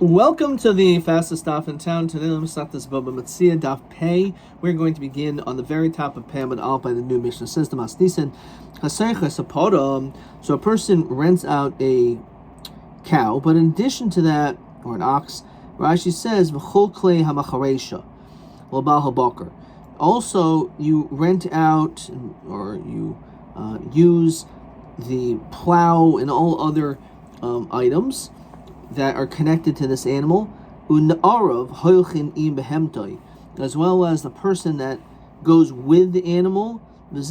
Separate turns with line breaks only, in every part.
Welcome to the fastest daf in town. Today, let me start this Bava Metzia daf Pei. We're going to begin on the very top of Pei Amud Aleph by the new Mishnah. Says the Masnisen, Haseiches Apodam. So a person rents out a cow, but in addition to that, or an ox, Rashi says V'chol klei hamacharesha l'bal habakar. Also, you rent out or you use the plow and all other items that are connected to this animal, as well as the person that goes with the animal, and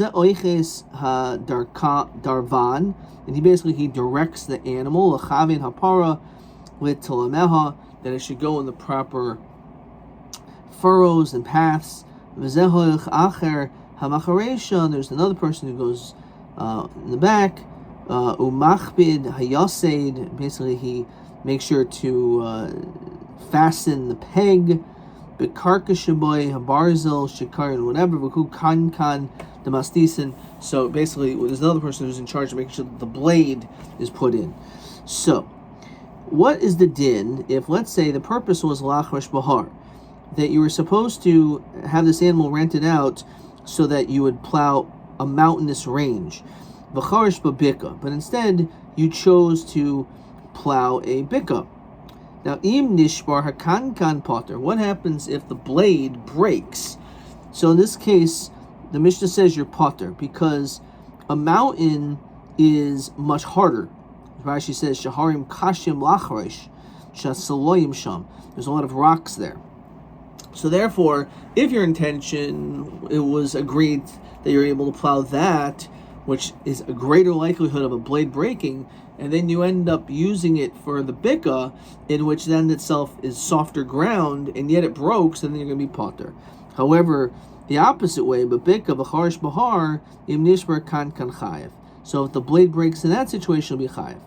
he directs the animal, that it should go in the proper furrows and paths. There's another person who goes in the back, basically he make sure to fasten the peg, bekarkashaboy, habarzel, shikarin, whatever, v'ku kan the mastisen. So basically, there's another person who's in charge of making sure that the blade is put in. So, what is the din if, let's say, the purpose was lachresh bahar, that you were supposed to have this animal rented out so that you would plow a mountainous range, v'charish babika, but instead you chose to plow a bika. Now, im nishbar hakankan potter. What happens if the blade breaks? So in this case, the Mishnah says you're potter because a mountain is much harder. Rashi says shaharim kashim lachresh shasaloyim sham. There's a lot of rocks there. So therefore, if your intention, it was agreed that you're able to plow that, which is a greater likelihood of a blade breaking, and then you end up using it for the bika, in which then itself is softer ground, and yet it broke, so then you're going to be potter. However, the opposite way, but bika v'charish bahar im nishbar kan chayev. So if the blade breaks in that situation, it'll be chayev.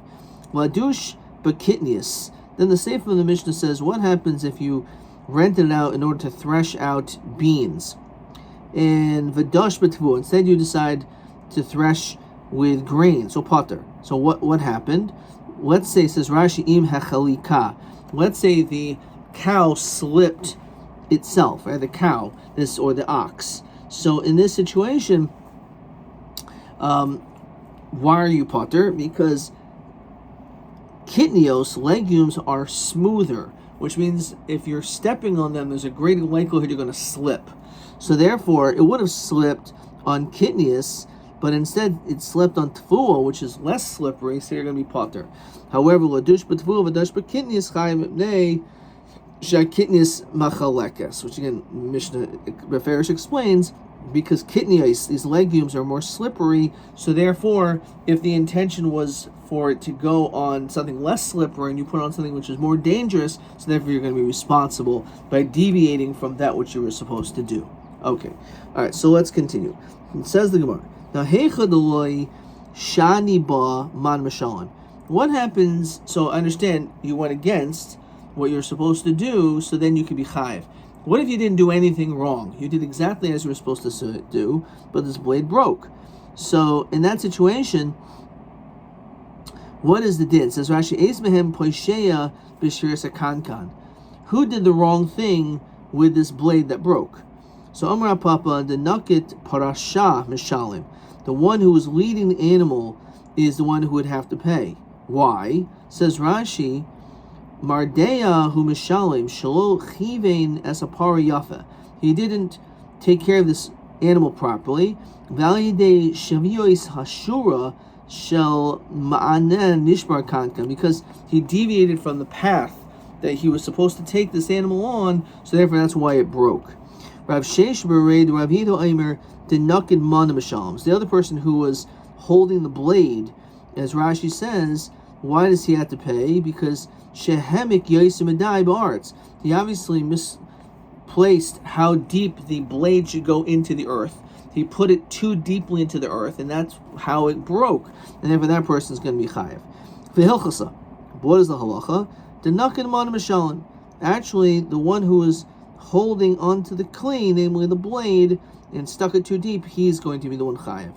Ladush bakitnius. Then the Sefer of the Mishnah says, what happens if you rented it out in order to thresh out beans? And v'dash b'tvu. Instead, you decide to thresh with grain, so potter. So what happened? Let's say, says Rashi, im hachalika. Let's say the cow slipped itself, or the cow, or the ox. So in this situation, why are you potter? Because kitnios, legumes, are smoother, which means if you're stepping on them, there's a greater likelihood you're going to slip. So therefore, it would have slipped on kitnios, but instead it slipped on tefua, which is less slippery, so you're going to be potter. However, ladush b'tefua v'dash b'kitnius chayim mipnei shakitnius machalekes, which again Mishnah Beferish explains, because kitnios, these legumes, are more slippery, so therefore, if the intention was for it to go on something less slippery and you put on something which is more dangerous, so therefore you're going to be responsible by deviating from that which you were supposed to do. Okay, all right, so let's continue. It says the Gemara. Now, shani ba man mashalan. What happens? So I understand you went against what you're supposed to do, so then you could be chayiv. What if you didn't do anything wrong? You did exactly as you were supposed to do, but this blade broke. So in that situation, what is the din? It says Rashi, Eis mehem poisheya b'shiras kankan. Who did the wrong thing with this blade that broke? So Amar Papa, the Nakit Parasha Mishalim, the one who was leading the animal is the one who would have to pay. Why? Says Rashi, Mardeya hu Mishalim Shalo Chivein Esapara Yafa. He didn't take care of this animal properly. Valide Shaviois Hashura Shel Ma'anen Nishbar Kankan, because he deviated from the path that he was supposed to take this animal on, so therefore that's why it broke. Rav Sheish Bered, Rav Yido Aimer, did Nakid Mana Mishaloms. The other person who was holding the blade, as Rashi says, why does he have to pay? Because Shehemik Yosimedai Barts. He obviously misplaced how deep the blade should go into the earth. He put it too deeply into the earth, and that's how it broke. And therefore that person is going to be chayiv. V'hilchasa. What is the halacha? The Nakid Mana Mishalim. Actually, the one who is holding onto the clay, namely the blade, and stuck it too deep, he's going to be the one chayiv.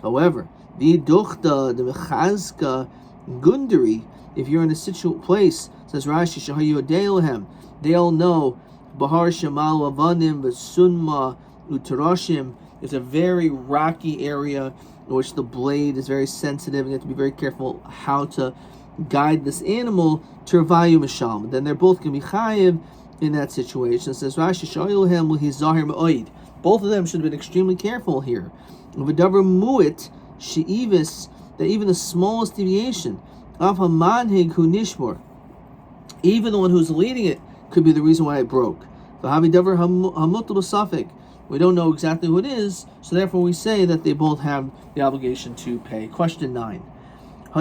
However, the duchta, the mechazka, gundari, if you're in a place Says Rashi, Shahayu Deilahem. They all know Bahar Shemal Avanim V'Sunma Utarashim. It's a very rocky area in which the blade is very sensitive, and you have to be very careful how to guide this animal to Ravayu Misham. Then they're both going to be chayiv in that situation. It says Rashi, Sha'iluhem Zahir Ma'oid. Both of them should have been extremely careful here. V'davar mu'it she'ivis, that even the smallest deviation of hamanhig hu nishmor, even the one who's leading it, could be the reason why it broke. V'havi davar hamutal b'safik. We don't know exactly who it is, so therefore we say that they both have the obligation to pay. Question 9. So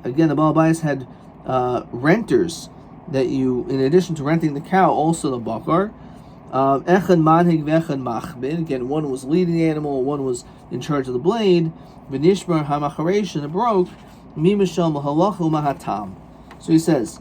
again, the Baal Bayis had renters that you, in addition to renting the cow, also the bakar. Echad manhig v'echad machbin. Again, one was leading the animal, one was in charge of the blade. V'nishbar hamacharesh, and it broke. Mimashal mahalachu mahatam. So he says,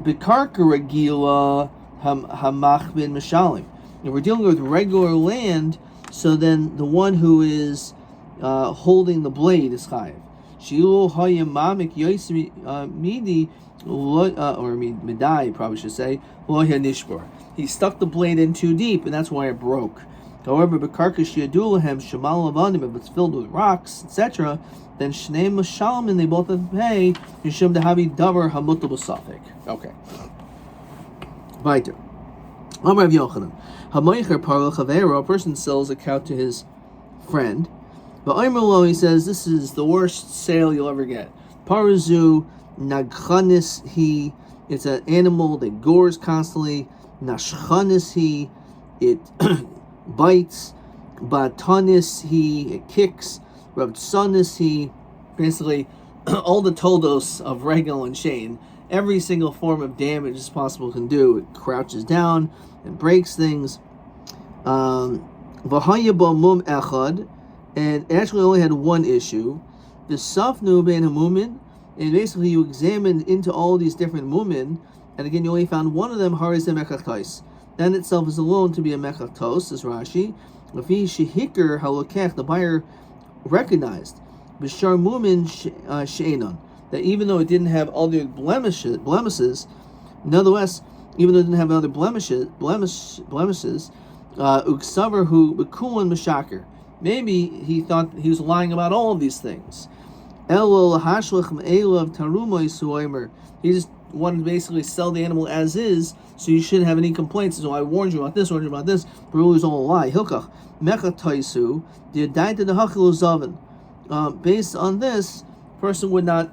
B'karka regila hamachbin mashalim. If we're dealing with regular land, so then the one who is holding the blade is chayiv. Shilu hayim mamik yosim midi, or midai, probably should say, loya nishbor. He stuck the blade in too deep, and that's why it broke. However, b'karka shiadulahem shemal avanim, if it's filled with rocks, etc., then shnei mashalmin, they both have to pay yishum dehavi davar hamutal b'safik. Okay. Weiter. Amar Rav Yochanan, hamoicher parla chavero, a person sells a cow to his friend, but Omer he says, this is the worst sale you'll ever get. Parazu nagchanis he, it's an animal that gores constantly. Nashchanis he, it bites. Batanis he, it kicks. Rabtsanis he, basically all the toldos of Regal and Shane, every single form of damage as possible can do. It crouches down and breaks things. V'hayaba mum echad, and it actually only had one issue. The safnu ben hamumin, and basically you examined into all these different mumin, and again you only found one of them harizem mechachtais. That itself is alone to be a mechachtos, says Rashi. Lafi shehikar halokech, the buyer recognized b'shar mumin she'enon, that even though it didn't have other blemishes, nonetheless, even though it didn't have other blemishes, uksaver hu b'kulon m'shaker. Maybe he thought he was lying about all of these things. He just wanted to basically sell the animal as is, so you shouldn't have any complaints. So I warned you about this, but really it was all a lie. Based on this, person would not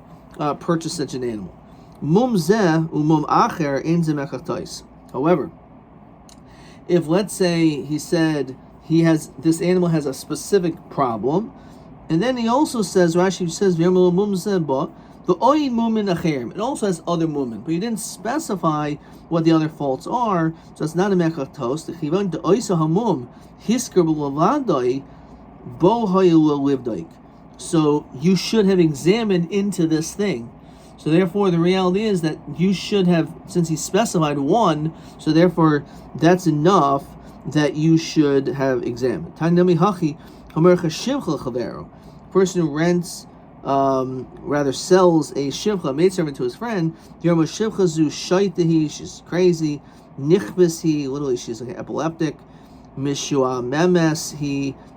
purchase such an animal. However, if let's say he said this animal has a specific problem, and then he also says, Rashi says, it also has other mumin, but he didn't specify what the other faults are, so it's not a mechachtos. So you should have examined into this thing. So therefore, the reality is that you should have, since he specified one, so therefore that's enough that you should have examined. Person who rents, sells a shivcha, maidservant to his friend, she's crazy, nichbis, literally she's like epileptic, mishua memes,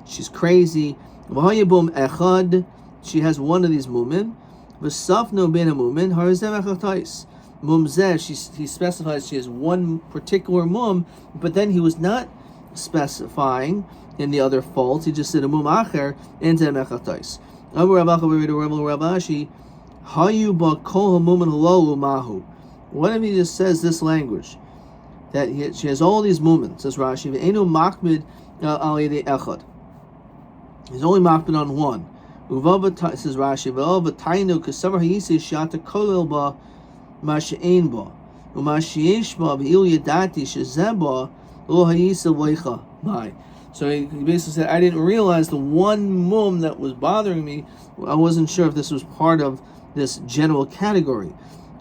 she's crazy, v'hayabum echad, she has one of these mumin, v'safno ben mumin, harizem echachtais. Mumzeh, he specifies she has one particular mum, but then he was not specifying in the other faults. He just said a mum acher and mechatais. What if he just says this language that she has all these mumen? Says Rashi, ve'enu makmid al yedei echad. He's only makmid on one. Says Rashi, ve'ov v'tainu k'savar ha'yisi shata kolel ba ma she'ein ba u'ma she'esh ba v'il yadati shezeh ba lo ha'yisa leicha mai. So he basically said, I didn't realize the one mum that was bothering me. I wasn't sure if this was part of this general category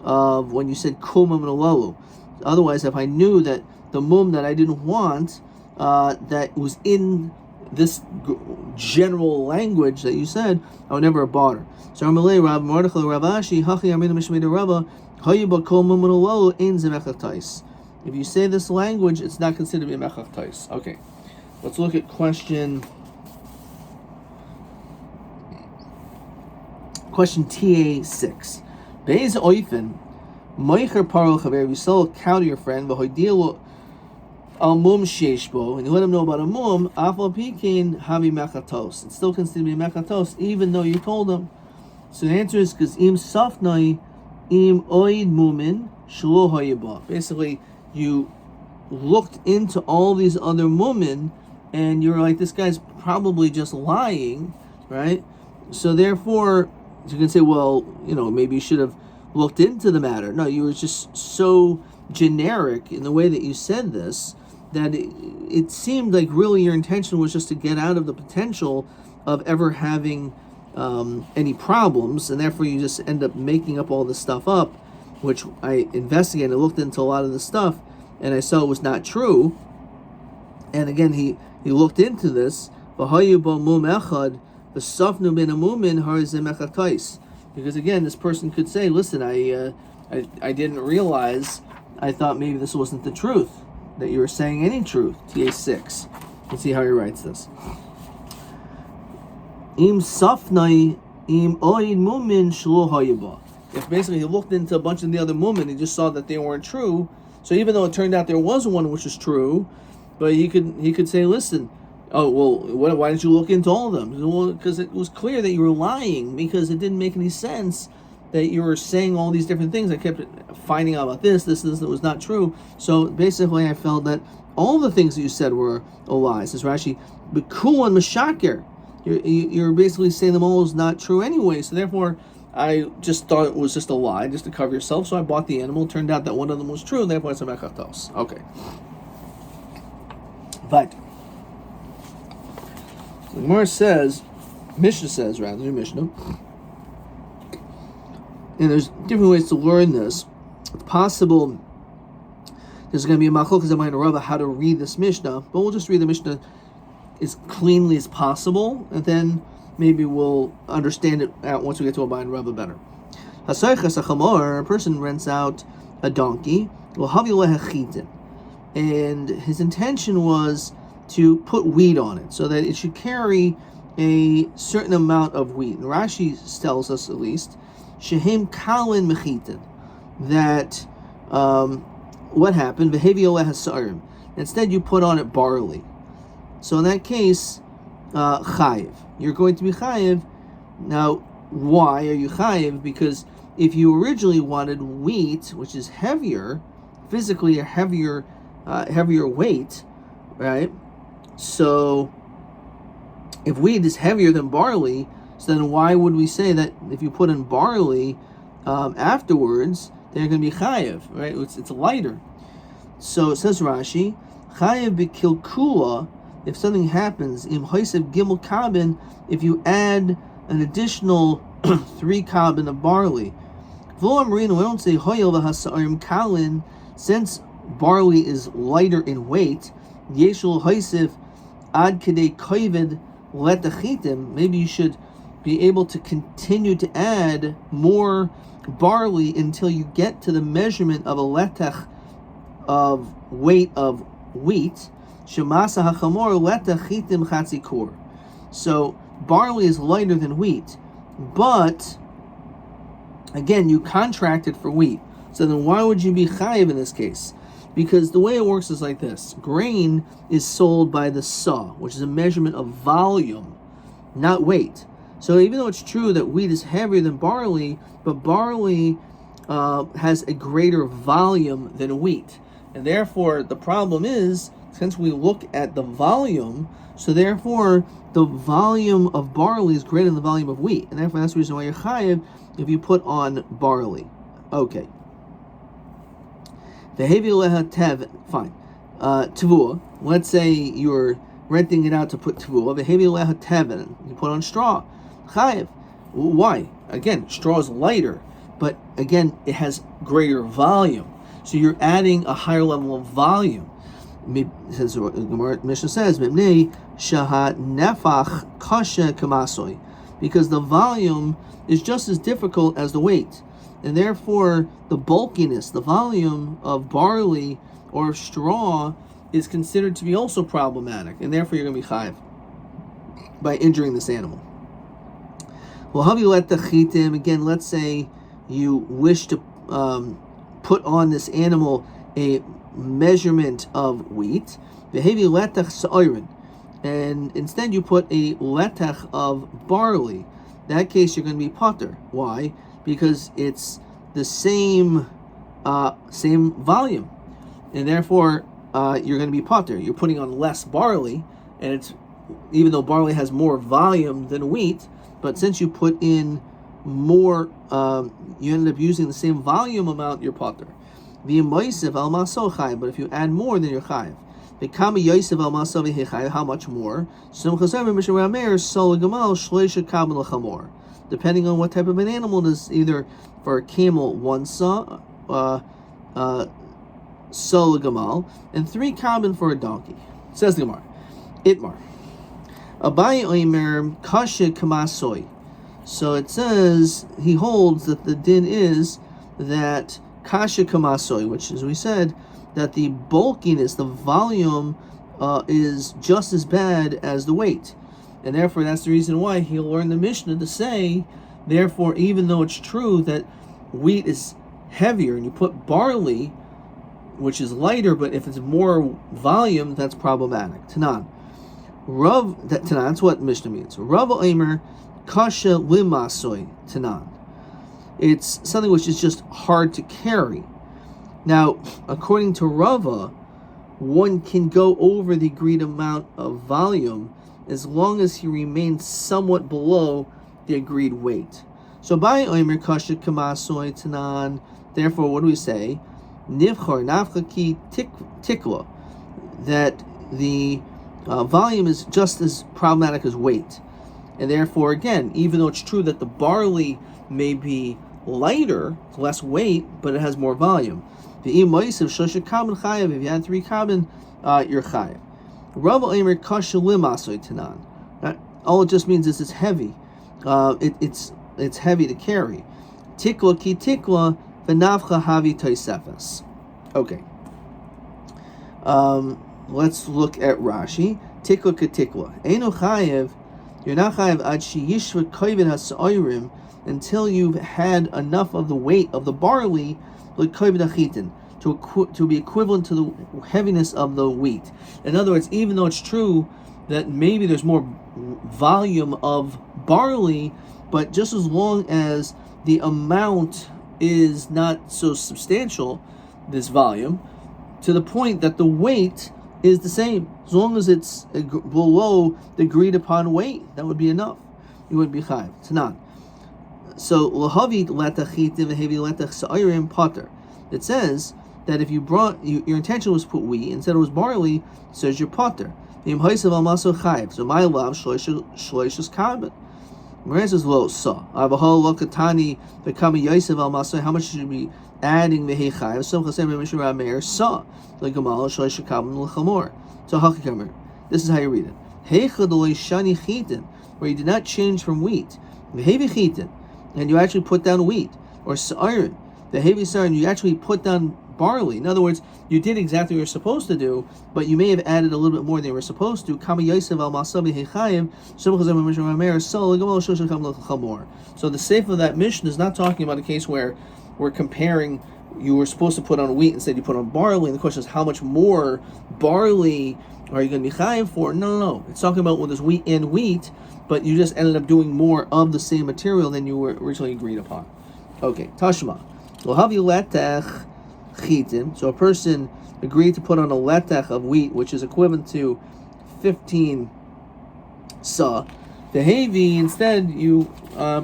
of when you said kul mum and alolu. Otherwise, if I knew that the mum that I didn't want, that was in this general language that you said, I would never have bought her. So Amalei Rab Mordechai Ravashi Hachi Amina Mishmei Rabba Hayu Kol Mumun Lo Ein Zemechachtais. If you say this language, it's not considered to be a mechachtais. Okay, let's look at question TA6. Beis Oifen Meicher Paro Chaver. You sell a cow to your friend, v'hoidiel al mum sheishbo, and you let him know about a mum. Afal pikin habi mechatos. It's still considered to be mechatos, even though you told him. So the answer is because im safnai im oid mumin shlo hayibah. Basically, you looked into all these other mumin, and you're like, this guy's probably just lying, right? So therefore, you can say, well, maybe you should have looked into the matter. No, you were just so generic in the way that you said this that it seemed like really your intention was just to get out of the potential of ever having any problems, and therefore you just end up making up all this stuff up, which I investigated, looked into a lot of this stuff, and I saw it was not true. And again, he looked into this, because again, this person could say, listen, I didn't realize, I thought maybe this wasn't the truth, that you were saying any truth. TA6. Let's see how he writes this. Im safnai im oid mumin shlo hayba. If basically he looked into a bunch of the other mumin, he just saw that they weren't true. So even though it turned out there was one which is true, but he could say, listen, oh well, why didn't you look into all of them? Well, because it was clear that you were lying, because it didn't make any sense that you were saying all these different things. I kept finding out about this that was not true. So basically, I felt that all the things that you said were a lie. Says Rashi, B'kul and Meshaker. You're basically saying them all is not true anyway. So therefore, I just thought it was just a lie, just to cover yourself. So I bought the animal. It turned out that one of them was true, and therefore it's a mechatos. Okay. But the Gemara says, Mishnah says, and there's different ways to learn this. It's possible there's going to be a machlokas in Rabbi how to read this Mishnah, but we'll just read the Mishnah as cleanly as possible, and then maybe we'll understand it once we get to a Bain Rabba better. A person rents out a donkey, and his intention was to put wheat on it, so that it should carry a certain amount of wheat. And Rashi tells us, at least, shehem kalin mechitin, that what happened? Instead, you put on it barley. So in that case, chayiv. You're going to be chayiv. Now, why are you chayiv? Because if you originally wanted wheat, which is heavier, physically a heavier weight, right? So if wheat is heavier than barley, so then why would we say that if you put in barley afterwards, they're going to be chayiv, right? It's lighter. So it says Rashi, chayiv b'kilkula. If something happens, im haisev gimel kabin, if you add an additional 3 kabin of barley. V'lo amrinu, we don't say hoyel v'hasa'arim kalin, since barley is lighter in weight, yeshul haisev ad kedei koived letachitim, maybe you should be able to continue to add more barley until you get to the measurement of a letach of weight of wheat. Shemasa hachamor letachitim chatzikur. So barley is lighter than wheat, but again, you contracted for wheat. So then why would you be chayiv in this case? Because the way it works is like this. Grain is sold by the sa, which is a measurement of volume, not weight. So even though it's true that wheat is heavier than barley, but barley has a greater volume than wheat. And therefore, the problem is, since we look at the volume, so therefore, the volume of barley is greater than the volume of wheat. And therefore, that's the reason why you're chayiv if you put on barley. Okay. Fine. Tavua. Let's say you're renting it out to put tavua. You put on straw. Chayiv. Why? Again, straw is lighter, but again, it has greater volume. So you're adding a higher level of volume. Since the Mishnah says, shahat nefach kasha kamasoi, because the volume is just as difficult as the weight, and therefore the bulkiness, the volume of barley or straw is considered to be also problematic, and therefore you're going to be chayiv by injuring this animal. Well, have you let the chitim again? Let's say you wish to put on this animal a measurement of wheat, and instead you put a letech of barley. In that case, you're going to be potter. Why? Because it's the same volume, and therefore you're going to be potter. You're putting on less barley, and it's, even though barley has more volume than wheat, but since you put in more, you ended up using the same volume amount, you're potter. But if you add more, then you're chayiv. How much more? Depending on what type of an animal it is, either for a camel, 1 saw, gamal, and 3 kabin for a donkey. Says the Gemara. Itmar. Abai oimer kashe kamasoi. So it says, he holds that the din is that kashe kamasoi, which, as we said, that the bulkiness, the volume, is just as bad as the weight. And therefore, that's the reason why he'll learn the Mishnah to say, therefore, even though it's true that wheat is heavier, and you put barley, which is lighter, but if it's more volume, that's problematic. Tanan. That's what Mishnah means. Rav Omer kasha limasoi tanan. It's something which is just hard to carry. Now, according to Rava, one can go over the agreed amount of volume as long as he remains somewhat below the agreed weight. So by Omer kasha kamasoi tanan, therefore, what do we say? Nivchar nafchaki tikla, that the volume is just as problematic as weight. And therefore, again, even though it's true that the barley may be lighter, less weight, but it has more volume. If you add 3 kabin, you're chayiv. Rav Omer kasha limasoi tanan. All it just means is it's heavy. It's heavy to carry. Tikla ki tikla v'nafcha havi toisefes. Okay. Let's look at Rashi. Tikla ki tikla. Eino chayiv. You're not chayiv ad sheyishva koivin hasa'orim, until you've had enough of the weight of the barley to be equivalent to the heaviness of the wheat. In other words, even though it's true that maybe there's more volume of barley, but just as long as the amount is not so substantial, this volume, to the point that the weight is the same, as long as it's below the agreed upon weight, that would be enough. You would be chayiv. Tanan. So lahavit letachitim v'hevi letach sa'irim potter. It says that if you brought your intention was to put wheat instead it was barley, it says you're potter. Im haisav al maso chayiv. So my lav shloishus kabin. Whereas says lo sa. Avahol lokatani v'kami yaisav al maso. How much should you be adding vehi chayiv? Some chasem v'mishra meir sa. Like gamal shloish kabin l'chamor. So hakikamer. This is how you read it. Heicha dolei shani chitin, where you did not change from wheat. V'hevi chitin, and you actually put down wheat, or sa'irin, the heavy sa'irin, you actually put down barley. In other words, you did exactly what you're supposed to do, but you may have added a little bit more than you were supposed to. So the seif of that mission is not talking about a case where we're comparing, you were supposed to put on wheat, instead you put on barley, and the question is, how much more barley are you going to be chayiv for? No. It's talking about when there's wheat and wheat, but you just ended up doing more of the same material than you were originally agreed upon. Okay, Tashma. So a person agreed to put on a letech of wheat, which is equivalent to 15 sa. The heavy, instead, you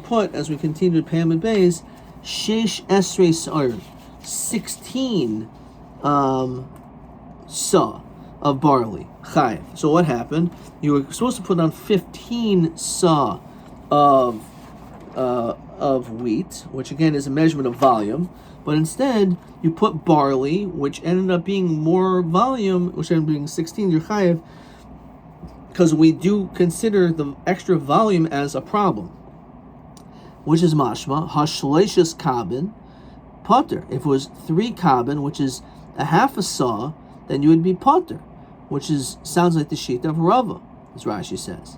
put, as we continue to Pam and Bays, shesh esrei sa'ir, 16 sa of barley, chayiv. So what happened? You were supposed to put on 15 sa of wheat, which again is a measurement of volume, but instead you put barley, which ended up being more volume, which ended up being 16, you're chayiv because we do consider the extra volume as a problem, which is mashma hashleishus kabin potter. If it was 3 kabin, which is a half a saw, then you would be potter, which sounds like the sheet of Rava, as Rashi says.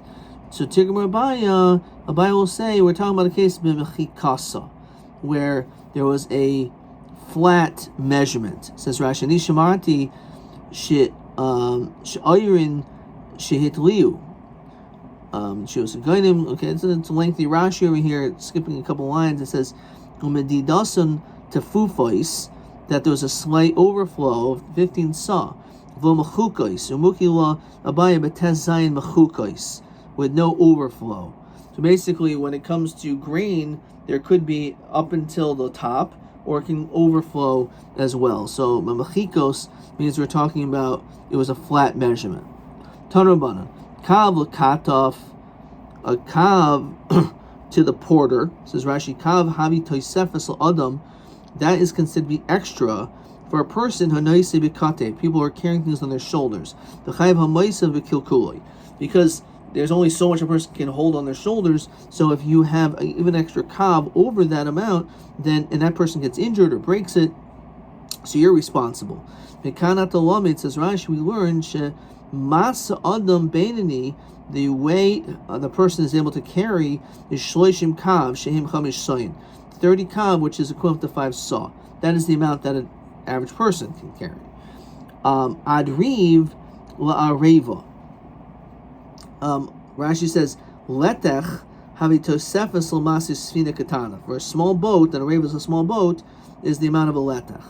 So Tigam Rabbi will say we're talking about a case of b'mechikasa, where there was a flat measurement. Says Rashi, Nishamarti she'ayrin shehitliu. She was a gainim. Okay, it's a lengthy Rashi over here, skipping a couple lines. It says umedidasun tefufais, that there was a slight overflow of 15 saw. V'machukais umukila abaya betez zayin machukais, with no overflow. So basically, when it comes to grain, there could be up until the top, or it can overflow as well. So mamachikos means we're talking about it was a flat measurement. Tanurbanan kav l'katov, a kav to the porter, says Rashi, kav havi toisefes l'adam, that is considered to be extra for a person who naisi b'kate, people are carrying things on their shoulders. The chayv ha'maisav b'kilkuloi, because there's only so much a person can hold on their shoulders. So if you have even extra kav over that amount, then and that person gets injured or breaks it, so you're responsible. Mekanat alamed, says Rashi, we learn masa adam beinani, the way the person is able to carry is shloishim kav shehim chamish sayin, 30 kav, which is equivalent to 5 saw. That is the amount that an average person can carry. Adriv la'areva. Rashi says, letech havi tosefes l'masis sfina katana. For a small boat, and a reva is a small boat, is the amount of a letech.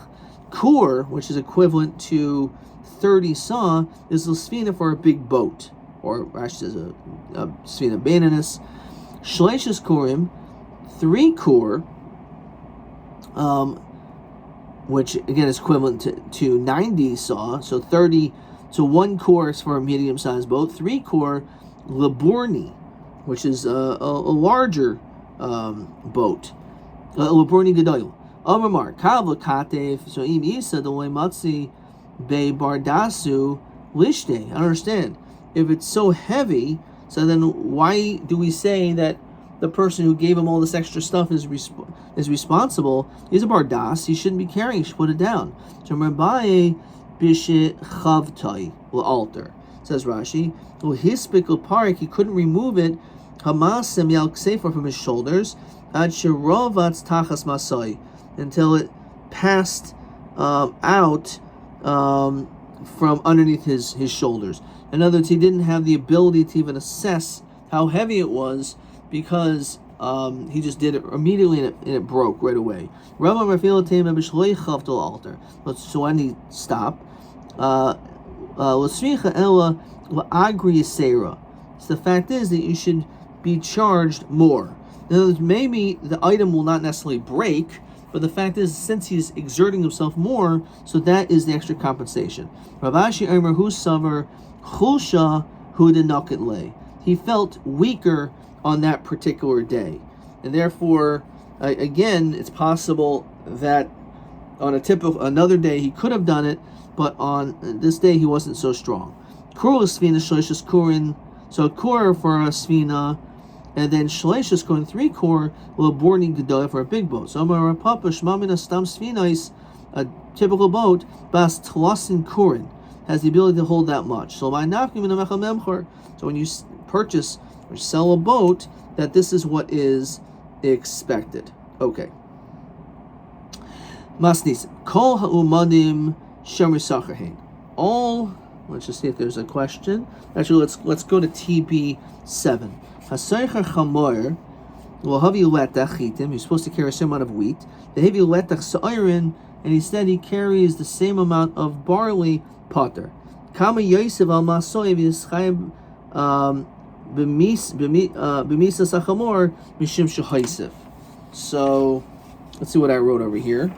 Kur, which is equivalent to 30 saw, is the sfina for a big boat. Or Rashi says a sfina beinanis. Shleishis kurim, 3 kur, which again is equivalent to 90 saw, so 30, so 1 kur is for a medium-sized boat, 3 kur, Laborni, which is a larger boat. Laborni Gedoyl. Amar Kav Katev. So Im Isa the Matzi Be Bardasu Lishte. I don't understand. If it's so heavy, so then why do we say that the person who gave him all this extra stuff is responsible? He's a bardas. He shouldn't be carrying. He should put it down. So Rabbi Bishit Chavtai will alter. Says Rashi, parik, he couldn't remove it, Hamasem Yalk Sefer, from his shoulders, Ad Shirovatz Tachas Masai, until it passed out from underneath his shoulders. In other words, he didn't have the ability to even assess how heavy it was, because he just did it immediately and it broke right away. So when he stopped, so the fact is that you should be charged more. In other words, maybe the item will not necessarily break, but the fact is, since he's exerting himself more, so that is the extra compensation. Ravashi Omer Hu Savar Chulsha Hu Denoket Le. He felt weaker on that particular day, and therefore, again, it's possible that on another day he could have done it, but on this day he wasn't so strong. Kur Sfina Shleishus Kurin, so kur for a Sfina, and then Shleishus Kurin 3 kur, Laborni Gedoy for a big boat. So Amar Papa Shmamina Stam Sfinais, a typical boat, Bas Tlasin Kurin, has the ability to hold that much. So by Nafkim in a Memchor, so when you purchase or sell a boat, that this is what is expected. Okay. Masnis Kol Ha'umadim Shemer Sachahin. All, let's just see if there's a question. Actually, let's go to TB7. Hasaycher Chamor Lohavi Letach Chitim. He's supposed to carry a certain amount of wheat. The Hevi Letach Sa'irin, and instead he carries the same amount of barley potter. Kama Yosef al Masoyev Yischayim B'misa Sachamor Mishim Shehaisif. So let's see what I wrote over here.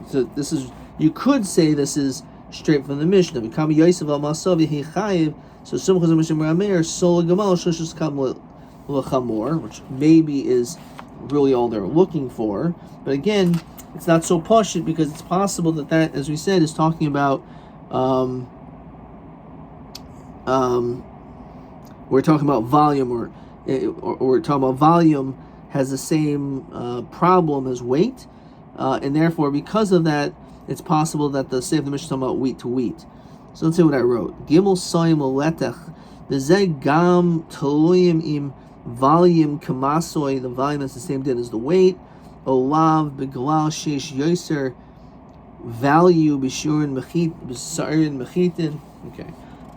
So this is, you could say this is straight from the Mishnah. Kama Yosef al Masoyev Yichayiv. So Sumchaz Mishim Rameir Sol Gamal Shoshus Kam L'Chamor, which maybe is really all they're looking for. But again, it's not so pashut, because it's possible that, as we said, is talking about we're talking about volume, or we're talking about volume has the same problem as weight, and therefore because of that, it's possible that the Sefer Mishnah is talking about wheat to wheat. So let's see what I wrote. Gimel soim letech v'zeh gam toluyim im volume kamasoy. The volume is the same din as the weight. Olav beglal sheish yoser value b'shurin mechitin. Okay,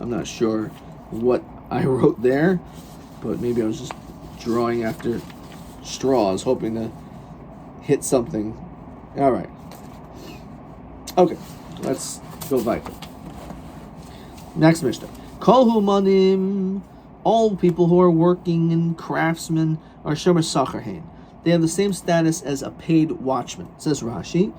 I'm not sure what I wrote there, but maybe I was just drawing after straws, hoping to hit something. All right. Okay, let's go vital. Next Mishnah. Kol humanim, all people who are working and craftsmen are shomer sachar hein. They have the same status as a paid watchman. Says Rashi.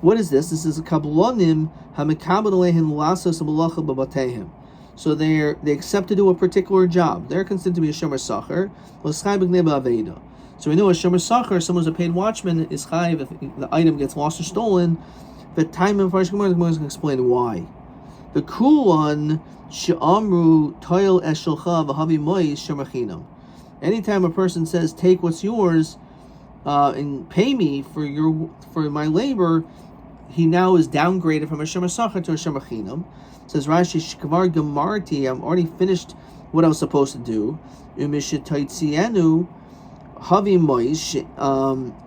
What is this? This is a kablonim hamekabel alehin lasos malacha b'batehim. So they accept to do a particular job. They're considered to be a shomer sachar. L'schai b'gnei ba'aveda. So we know a shomer sachar, someone who's a paid watchman, is chayiv if the item gets lost or stolen. But time and Farsh Gemara is going to explain why. The kulon she'amru toil eshelcha v'havi mois shemachinam. Anytime a person says, "Take what's yours," and pay me for my labor, he now is downgraded from a shomer sachar to a shemachinam. Says Rashi, "Shkavar gemarti." I'm already finished what I was supposed to do. Umishitaitzienu havi mois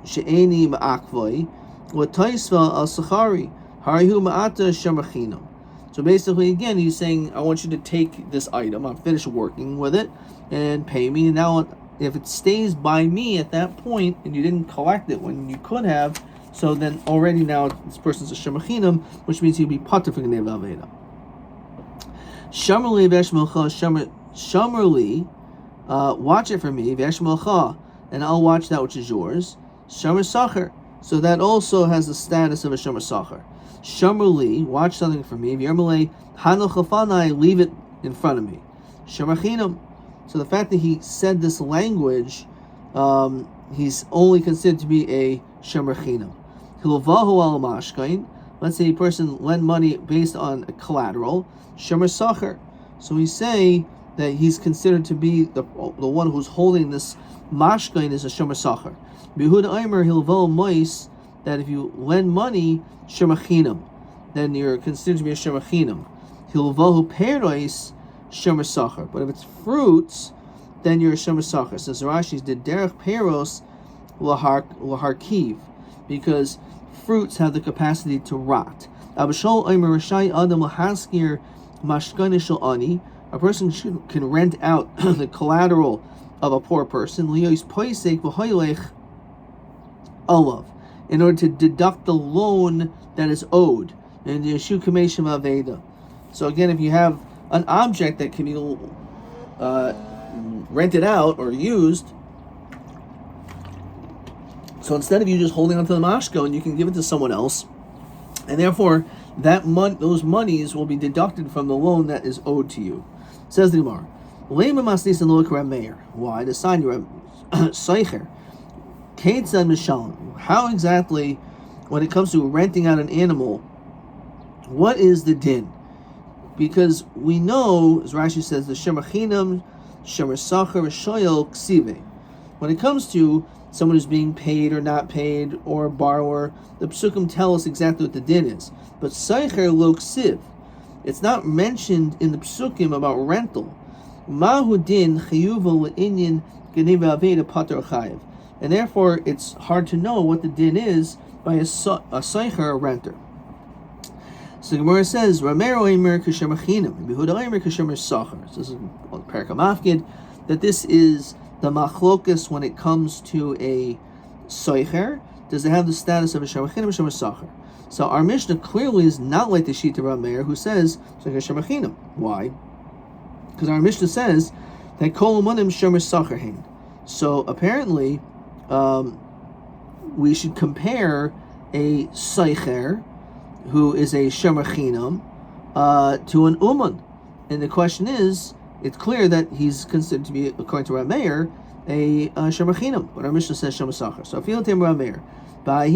she'eni ma'akvoi. What Taisva al Sachari, Harihu Ma'ata Shemachinam. So basically, again, he's saying, I want you to take this item, I'm finished working with it, and pay me. And now, if it stays by me at that point, and you didn't collect it when you could have, so then already now this person's a Shemachinam, which means he'll be Pater for Gnei Vaveda. Shamerli Veshmelcha, Shamerli, watch it for me, Veshmelcha, and I'll watch that which is yours. Shomer Sachar. So that also has the status of a shomer sachar. Shomerli, watch something for me. V'yermalei hanoch chafanai, leave it in front of me. Shemachinam. So the fact that he said this language, he's only considered to be a shemachinam. Hilvahu al mashkain. Let's say a person lend money based on a collateral. Shomer sachar. So we say that he's considered to be the one who's holding this mashkain is a shomer sachar. Behud Aimer Hilvo Mois, that if you lend money, Shemachinam, then you're considered to be a Shemachinam. Hilvohu Perois, Shemer Sachar. But if it's fruits, then you're a Shemer Sachar. Says Rashi's did Derech Peros Laharkiv, because fruits have the capacity to rot. Abashol Aimer Rashai Adam Lahaskir Mashkanishal Ani, a person can rent out the collateral of a poor person, Leois Poisek V'hoylech Olav, in order to deduct the loan that is owed in the Yeshu Kameshim Aveda. So again, if you have an object that can be rented out or used, so instead of you just holding onto the mashko, and you can give it to someone else, and therefore those monies will be deducted from the loan that is owed to you. Says the Gemara, why? The sign you're Seicher. How exactly, when it comes to renting out an animal, what is the din? Because we know, as Rashi says, the shemachinam, shemer sachar, shoyel ksive. When it comes to someone who's being paid or not paid, or a borrower, the psukim tell us exactly what the din is. But seicher lo ksiv, it's not mentioned in the psukim about rental. Mahu din chiyuva le'inyan geneva aveda pater chayiv. And therefore, it's hard to know what the din is by a seicher, a renter. So the Gemara says, "Ramero Eimer K'Shemachinam, Behuda Eimer K'Shemer Sachar." So this is on Parakam Afgid, that this is the machlokas when it comes to a seicher. Does it have the status of a Shemachinam or Shemer Sachar? So our Mishnah clearly is not like the Shita Rameir, who says Shemachinam. Why? Because our Mishnah says that Kol Umanim Shemer Sachar Hein. So apparently, we should compare a seicher, who is a shemachinam, to an uman. And the question is, it's clear that he's considered to be, according to Rameir, a shemachinam. But our Mishnah says shemasachar. So feel him Rameir. The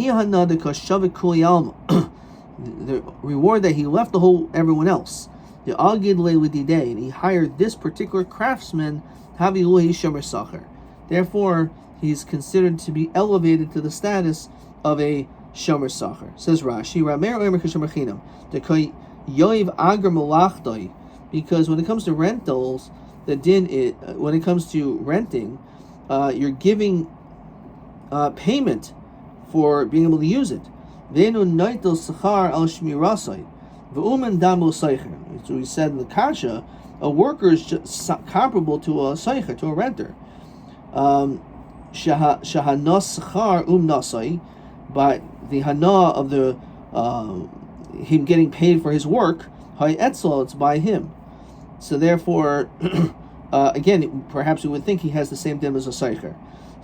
reward that he left everyone else. the Agid Leilididei, and he hired this particular craftsman, Havi Lui Shomer Sacher. Therefore, he's considered to be elevated to the status of a Shomer Sacher. Says Rashi, Ramer Omer Kishomer Chinam, Dekai Yoiv Agar Malachtoi, because when it comes to rentals, when it comes to renting, you're giving payment for being able to use it. So we said in the Kasha, a worker is just comparable to a seicher, to a renter. But the hana of the him getting paid for his work, it's by him. So therefore, again, perhaps we would think he has the same dim as a seicher.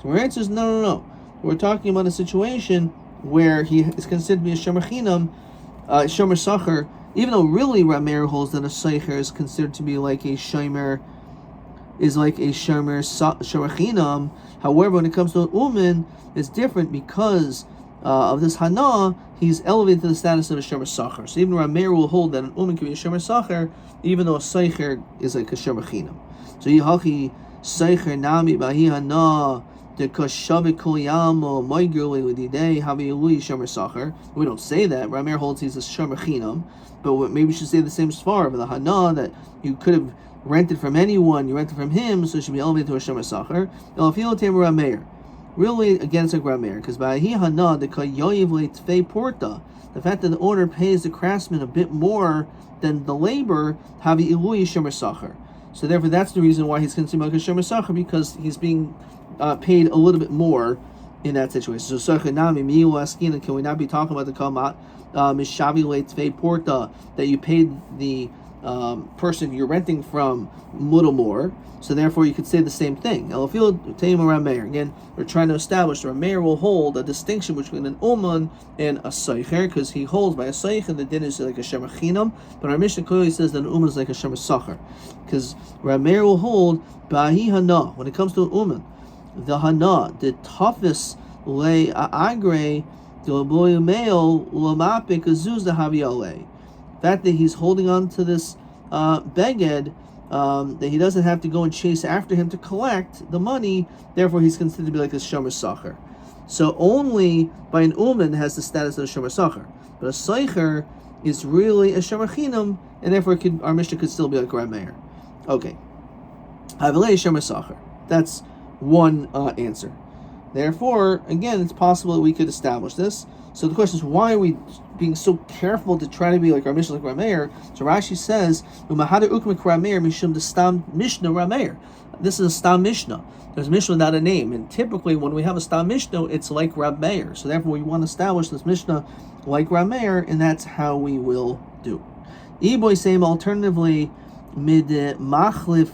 So our answer is no. We're talking about a situation where he is considered to be a shomer chinam, shomer sacher, even though really Rameir holds that a seicher is considered to be like a shomer chinam. However, when it comes to an uman, it's different because of this hana. He's elevated to the status of a shomer sacher. So even Rameir will hold that an uman can be a shomer sacher, even though a seicher is like a shomer chinam. So yihachi seicher nami bahi hana. We don't say that. Rameir holds he's a shomer chinam, but maybe we should say the same svar, the hana that you could have rented from anyone, you rented from him, so it should be elevated to a shomer sacher. Really, again, it's like Rameir, because the fact that the owner pays the craftsman a bit more than the labor, havi ilui shomer sacher. So therefore, that's the reason why he's considered like a shomer sacher, because he's being paid a little bit more in that situation. So can we not be talking about the kamat mishavi leitzvei porta, that you paid the person you're renting from a little more? So therefore, you could say the same thing. Again, we're trying to establish that Rameir will hold a distinction between an uman and a seicher, because he holds by a seicher the din is like a shomer chinam, but our Mishnah clearly says that an uman is like a shomer sacher, because Rameir will hold bahi hana when it comes to an uman. The hana, the toughest le agre, the male lamapik azuz the haviale. The fact that he's holding on to this beged, that he doesn't have to go and chase after him to collect the money, therefore he's considered to be like a shomer sacher. So only by an uman has the status of a shomer sacher, but a seicher is really a shomer chinam, and therefore our Mishnah could still be like Rameir. Okay, havilei shomer sacher. That's one answer. Therefore, again, it's possible that we could establish this. So the question is, why are we being so careful to try to be like our Mishnah, like Rameir? So Rashi says, Mishnah Rameir. This is a stam Mishnah. There's a Mishnah without a name, and typically when we have a stam Mishnah, it's like Rameir. So therefore, we want to establish this Mishnah like Rameir, and that's how we will do. Iboy same alternatively mid machlif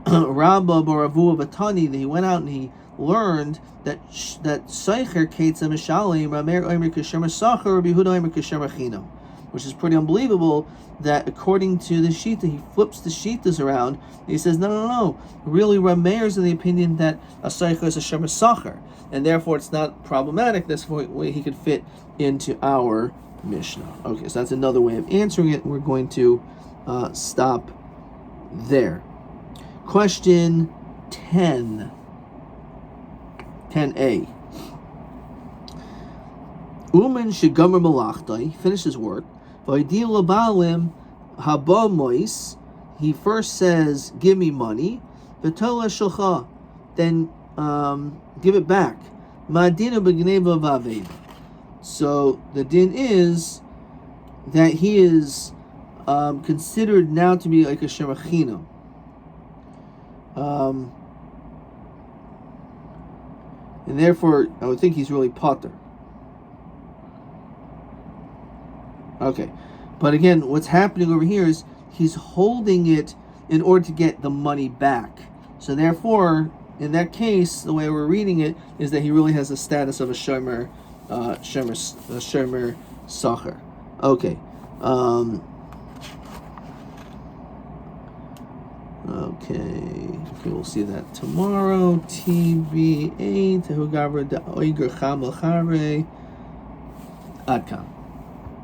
Rabba Boravu Batani, that he went out and he learned that Seicher Ketzah Mishalim Rameir Omer Kishemer Sacher Rabbi Yehuda Omer Kishemer Chinam, which is pretty unbelievable. That according to the Shita, he flips the Shitas around. And he says, no. Really, Rameir is in the opinion that a Seicher is a Shemer Sacher, and therefore it's not problematic. That's the way he could fit into our Mishnah. Okay, so that's another way of answering it. We're going to stop there. Question 10. 10a. Uman shegamer malachtai, finished his work. V'idil labalim haba mois. He first says, "Give me money." V'tola shulcha, then give it back. Ma'adina b'gneva v'aved. So the din is that he is considered now to be like a shomer chinam. And therefore, I would think he's really potter. Okay, but again, what's happening over here is he's holding it in order to get the money back. So therefore, in that case, the way we're reading it is that he really has the status of a shomer sacher. Okay. Okay, we'll see that tomorrow. TBA, Tehugavra, Oiger Chamal Chare, Adkam.